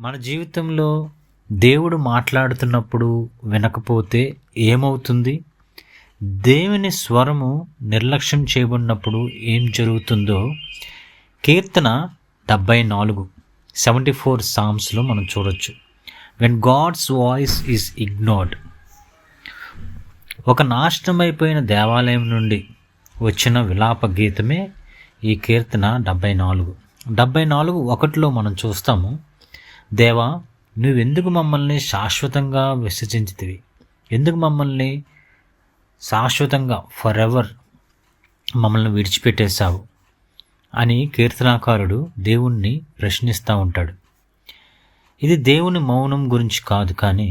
మన జీవితంలో దేవుడు మాట్లాడుతున్నప్పుడు వినకపోతే ఏమవుతుంది? దేవుని స్వరము నిర్లక్ష్యం చేయబడినప్పుడు ఏం జరుగుతుందో కీర్తన 74 సామ్స్లో మనం చూడొచ్చు. When God's voice is ignored. ఒక నాశనమైపోయిన దేవాలయం నుండి వచ్చిన విలాప గీతమే ఈ కీర్తన 74:1 మనం చూస్తాము. దేవా, నువ్వెందుకు మమ్మల్ని శాశ్వతంగా విసర్జించితివి? ఎందుకు మమ్మల్ని శాశ్వతంగా ఫర్ మమ్మల్ని విడిచిపెట్టేశావు అని కీర్తనాకారుడు దేవుణ్ణి ప్రశ్నిస్తూ ఉంటాడు. ఇది దేవుని మౌనం గురించి కాదు, కానీ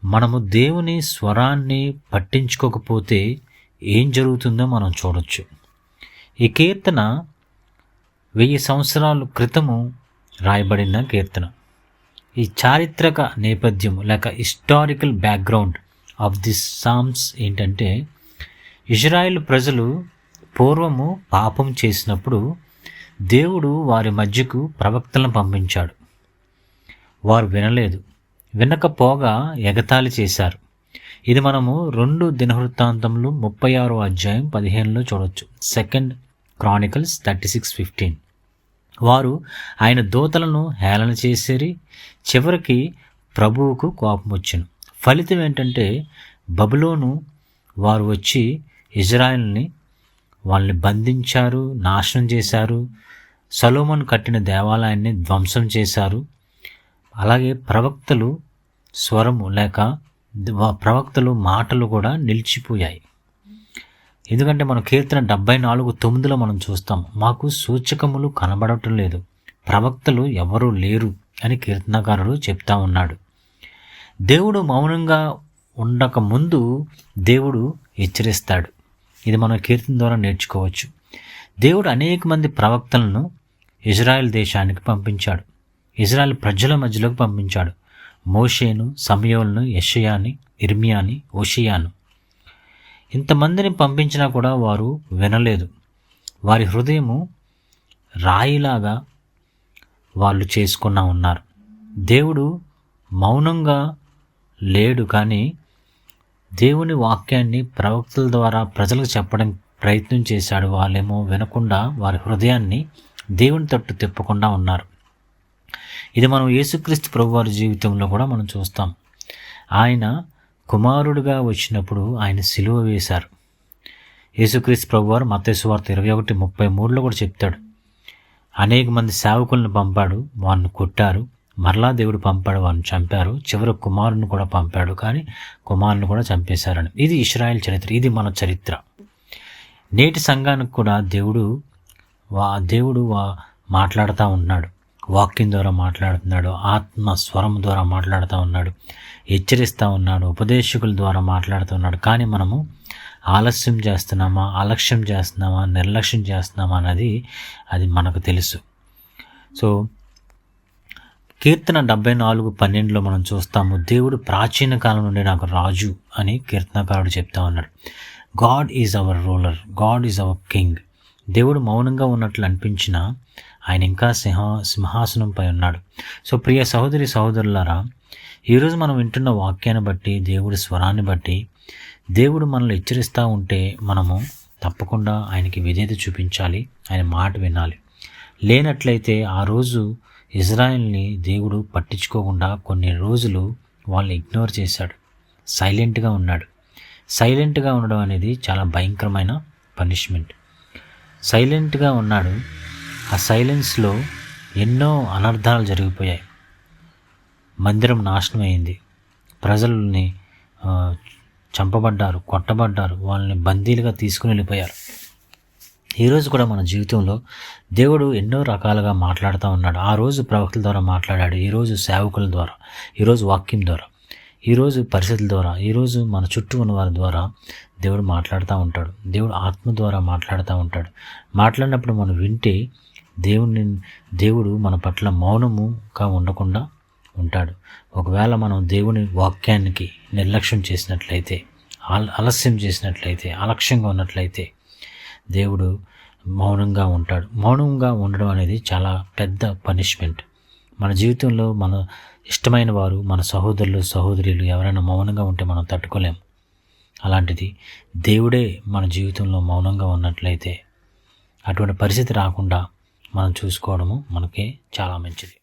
మనము దేవుని స్వరాన్ని పట్టించుకోకపోతే ఏం జరుగుతుందో మనం చూడొచ్చు. ఈ కీర్తన 1000 సంవత్సరాల క్రితము రాయబడిన కీర్తన. ఈ చారిత్రక నేపథ్యం లేక historical background of this psalms ఏంటంటే, ఇజ్రాయెల్ ప్రజలు పూర్వము పాపం చేసినప్పుడు దేవుడు వారి మధ్యకు ప్రవక్తలను పంపించాడు. వారు వినలేదు. వినకపోగా ఎగతాళి చేశారు. ఇది మనము 2 దినవృత్తాంతములు 36:15 చూడవచ్చు. 2 Chronicles 36:15. వారు ఆయన దూతలను హేళన చేసేరి. చివరికి ప్రభువుకు కోపం వచ్చెను. ఫలితం ఏంటంటే, బబులోను వారు వచ్చి ఇజ్రాయెల్ని వాళ్ళని బంధించారు, నాశనం చేశారు. సొలొమోను కట్టిన దేవాలయాన్ని ధ్వంసం చేశారు. అలాగే ప్రవక్తలు స్వరము లేక ప్రవక్తలు మాటలు కూడా నిలిచిపోయాయి. ఎందుకంటే మనం కీర్తన 74:9 మనం చూస్తాం, మాకు సూచకములు కనబడటం లేదు, ప్రవక్తలు ఎవరూ లేరు అని కీర్తనకారుడు చెప్తా ఉన్నాడు. దేవుడు మౌనంగా ఉండక ముందు దేవుడు హెచ్చరిస్తాడు. ఇది మనం కీర్తన ద్వారా నేర్చుకోవచ్చు. దేవుడు అనేక మంది ప్రవక్తలను ఇజ్రాయెల్ దేశానికి పంపించాడు. ఇజ్రాయెల్ ప్రజల మధ్యలోకి పంపించాడు. మోషేను, సమూయేలును, యెషయాని, ఇర్మియాని, ఓషియాను. ఇంతమందిని పంపించినా కూడా వారు వినలేదు. వారి హృదయము రాయిలాగా వాళ్ళు చేసుకున్నా ఉన్నారు. దేవుడు మౌనంగా లేడు, కానీ దేవుని వాక్యాన్ని ప్రవక్తల ద్వారా ప్రజలకు చెప్పడం ప్రయత్నం చేశాడు. వాళ్ళేమో వినకుండా వారి హృదయాన్ని దేవుని తట్టు తిప్పకుండా ఉన్నారు. ఇది మనం యేసుక్రీస్తు ప్రభువారి జీవితంలో కూడా మనం చూస్తాం. ఆయన కుమారుడిగా వచ్చినప్పుడు ఆయన సిలువ వేశారు. యేసుక్రీస్తు ప్రభువారు మత్తయి సువార్త 21:33 కూడా చెప్తాడు. అనేక మంది సేవకులను పంపాడు, వారిని కొట్టారు. మరలా దేవుడు పంపాడు, వారిని చంపారు. చివరి కుమారుని కూడా పంపాడు, కానీ కుమారుని కూడా చంపేశారని. ఇది ఇశ్రాయేల్ చరిత్ర, ఇది మన చరిత్ర. నేటి సంఘానికి కూడా దేవుడు మాట్లాడుతూ ఉన్నాడు. వాక్యం ద్వారా మాట్లాడుతున్నాడు, ఆత్మ స్వరం ద్వారా మాట్లాడుతూ ఉన్నాడు, హెచ్చరిస్తూ ఉన్నాడు, ఉపదేశకుల ద్వారా మాట్లాడుతున్నాడు. కానీ మనము ఆలస్యం చేస్తున్నామా, అలక్ష్యం చేస్తున్నామా, నిర్లక్ష్యం చేస్తున్నామా అన్నది అది మనకు తెలుసు. సో కీర్తన 74:12 మనం చూస్తాము, దేవుడు ప్రాచీన కాలం నుండి నాకు రాజు అని కీర్తనకారుడు చెప్తా ఉన్నాడు. God is our ruler, God is our king. దేవుడు మౌనంగా ఉన్నట్లు అనిపించినా ఆయన ఇంకా సింహాసనంపై ఉన్నాడు. సో ప్రియ సహోదరి సహోదరులారా, ఈరోజు మనం వింటున్న వాక్యాన్ని బట్టి, దేవుడి స్వరాన్ని బట్టి, దేవుడు మనల్ని హెచ్చరిస్తూ ఉంటే మనము తప్పకుండా ఆయనకి విధేయత చూపించాలి, ఆయన మాట వినాలి. లేనట్లయితే ఆ రోజు ఇజ్రాయెల్ని దేవుడు పట్టించుకోకుండా కొన్ని రోజులు వాళ్ళని ఇగ్నోర్ చేశాడు, సైలెంట్గా ఉన్నాడు. సైలెంట్గా ఉండడం అనేది చాలా భయంకరమైన పనిష్మెంట్. సైలెంట్గా ఉన్నాడు. ఆ సైలెన్స్లో ఎన్నో అనర్థాలు జరిగిపోయాయి. మందిరం నాశనం అయింది, ప్రజల్ని చంపబడ్డారు, కొట్టబడ్డారు, వాళ్ళని బందీలుగా తీసుకుని వెళ్ళిపోయారు. ఈరోజు కూడా మన జీవితంలో దేవుడు ఎన్నో రకాలుగా మాట్లాడుతూ ఉన్నాడు. ఆ రోజు ప్రవక్తల ద్వారా మాట్లాడాడు, ఈరోజు సేవకుల ద్వారా, ఈరోజు వాక్యం ద్వారా, ఈరోజు పరిస్థితుల ద్వారా, ఈరోజు మన చుట్టూ ఉన్న వారి ద్వారా దేవుడు మాట్లాడుతూ ఉంటాడు. దేవుడు ఆత్మ ద్వారా మాట్లాడుతూ ఉంటాడు. మాట్లాడినప్పుడు మనం వింటే దేవుడు మన పట్ల మౌనముగా ఉండకుండా ఉంటాడు. ఒకవేళ మనం దేవుని వాక్యానికి నిర్లక్ష్యం చేసినట్లయితే, ఆలస్యం చేసినట్లయితే, అలక్ష్యంగా ఉన్నట్లయితే దేవుడు మౌనంగా ఉంటాడు. మౌనంగా ఉండడం అనేది చాలా పెద్ద పనిష్మెంట్. మన జీవితంలో మన ఇష్టమైన వారు, మన సహోదరులు సహోదరులు ఎవరైనా మౌనంగా ఉంటే మనం తట్టుకోలేం. అలాంటిది దేవుడే మన జీవితంలో మౌనంగా ఉన్నట్లయితే అటువంటి పరిస్థితి రాకుండా మనం చూసుకోవడము మనకే చాలా మంచిది.